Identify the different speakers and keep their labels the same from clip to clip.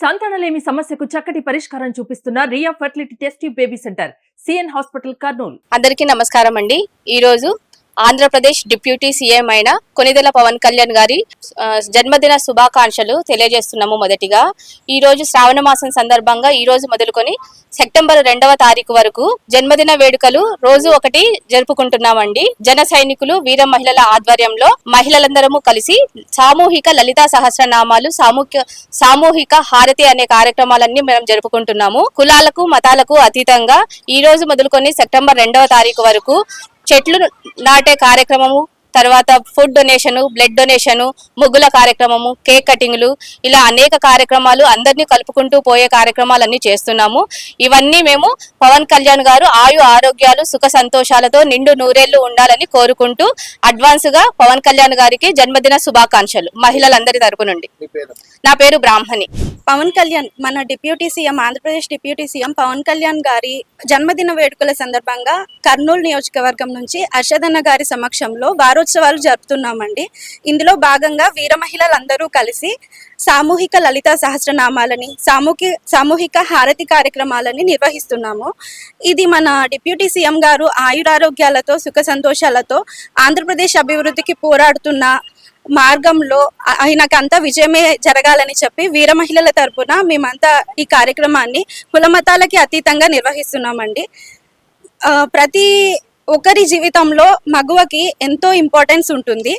Speaker 1: సంతానలేమి సమస్యకు చక్కటి పరిష్కారం చూపిస్తున్న Ria fertility test tube baby centre CN hospital Kurnool.
Speaker 2: అందరికీ నమస్కారం అండి. ఈ రోజు ఆంధ్రప్రదేశ్ డిప్యూటీ సీఎం అయిన కొనిదెల పవన్ కళ్యాణ్ గారి జన్మదిన శుభాకాంక్షలు తెలియజేస్తున్నాము. మొదటిగా ఈ రోజు శ్రావణ మాసం సందర్భంగా ఈ రోజు మొదలుకొని సెప్టెంబర్ 2వ తారీఖు వరకు జన్మదిన వేడుకలు రోజు ఒకటి జరుపుకుంటున్నామండి. జన సైనికులు వీర మహిళల ఆధ్వర్యంలో మహిళలందరము కలిసి సామూహిక లలితా సహస్రనామాలు సామూహిక హారతి అనే కార్యక్రమాలన్నీ మనం జరుపుకుంటున్నాము. కులాలకు మతాలకు అతీతంగా ఈ రోజు మొదలుకొని సెప్టెంబర్ 2వ తారీఖు వరకు చెట్లు నాటే కార్యక్రమము, తర్వాత ఫుడ్ డొనేషన్, బ్లడ్ డొనేషన్, ముగ్గుల కార్యక్రమము, కేక్ కటింగ్లు, ఇలా అనేక కార్యక్రమాలు అందరినీ కలుపుకుంటూ పోయే కార్యక్రమాలన్నీ చేస్తున్నాము. ఇవన్నీ మేము పవన్ కళ్యాణ్ గారు ఆయు ఆరోగ్యాలు సుఖ సంతోషాలతో నిండు నూరేళ్లు ఉండాలని కోరుకుంటూ అడ్వాన్స్ గా పవన్ కళ్యాణ్ గారికి జన్మదిన శుభాకాంక్షలు మహిళలందరి తరపు నుండి. నా పేరు బ్రాహ్మణి.
Speaker 3: పవన్ కళ్యాణ్ మన deputy CM, Andhra Pradesh deputy CM Pawan Kalyan గారి జన్మదిన వేడుకల సందర్భంగా కర్నూలు నియోజకవర్గం నుంచి అర్షదన్న గారి సమక్షంలో వారోత్సవాలు జరుపుతున్నామండి. ఇందులో భాగంగా వీర మహిళలందరూ కలిసి సామూహిక లలితా సహస్రనామాలని, సామూహిక హారతి కార్యక్రమాలని నిర్వహిస్తున్నాము. ఇది మన డిప్యూటీ సీఎం గారు ఆయురారోగ్యాలతో సుఖ సంతోషాలతో ఆంధ్రప్రదేశ్ అభివృద్ధికి పోరాడుతున్న మార్గంలో ఆయనకంతా విజయమే జరగాలని చెప్పి వీర మహిళల తరపున మేమంతా ఈ కార్యక్రమాన్ని కులమతాలకి అతీతంగా నిర్వహిస్తున్నామండి. ప్రతి ఒకరి జీవితంలో మగువకి ఎంతో ఇంపార్టెన్స్ ఉంటుంది.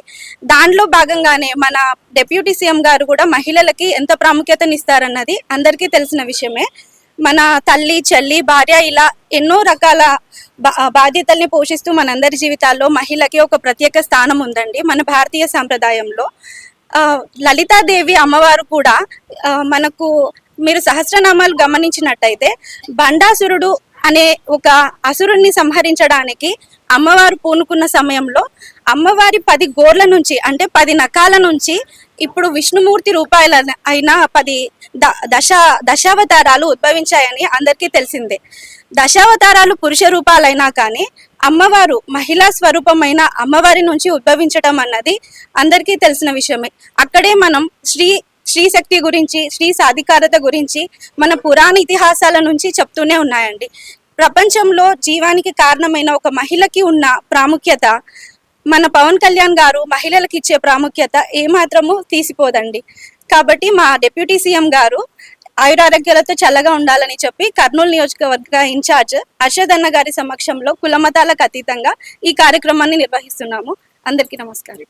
Speaker 3: దానిలో భాగంగానే మన డిప్యూటీ సీఎం గారు కూడా మహిళలకి ఎంత ప్రాముఖ్యతనిస్తారన్నది అందరికీ తెలిసిన విషయమే. మన తల్లి, చెల్లి, భార్య ఇలా ఎన్నో రకాల బాధ్యతల్ని పోషిస్తూ మనందరి జీవితాల్లో మహిళకి ఒక ప్రత్యేక స్థానం ఉందండి మన భారతీయ సాంప్రదాయంలో. లలితాదేవి అమ్మవారు కూడా మనకు, మీరు సహస్రనామాలు గమనించినట్టయితే బండాసురుడు అనే ఒక అసురుణ్ణి సంహరించడానికి అమ్మవారు పూనుకున్న సమయంలో అమ్మవారి 10 గోర్ల నుంచి, అంటే 10 నకాల నుంచి ఇప్పుడు విష్ణుమూర్తి రూపాయల అయిన 10 దశావతారాలు ఉద్భవించాయని అందరికీ తెలిసిందే. దశావతారాలు పురుష రూపాలైనా కానీ అమ్మవారు మహిళా స్వరూపమైన అమ్మవారి నుంచి ఉద్భవించడం అన్నది అందరికీ తెలిసిన విషయమే. అక్కడే మనం స్త్రీ శక్తి గురించి, స్త్రీ సాధికారత గురించి మన పురాణ ఇతిహాసాల నుంచి చెప్తూనే ఉన్నాయండి. ప్రపంచంలో జీవానికి కారణమైన ఒక మహిళకి ఉన్న ప్రాముఖ్యత మన పవన్ కళ్యాణ్ గారు మహిళలకు ఇచ్చే ప్రాముఖ్యత ఏమాత్రము తీసిపోదండి. కాబట్టి మా డిప్యూటీ సీఎం గారు ఆయురారోగ్యాలతో చల్లగా ఉండాలని చెప్పి కర్నూలు నియోజకవర్గ ఇన్ఛార్జ్ అర్షదన్న గారి సమక్షంలో కులమతాలకు అతీతంగా ఈ కార్యక్రమాన్ని నిర్వహిస్తున్నాము. అందరికీ నమస్కారం.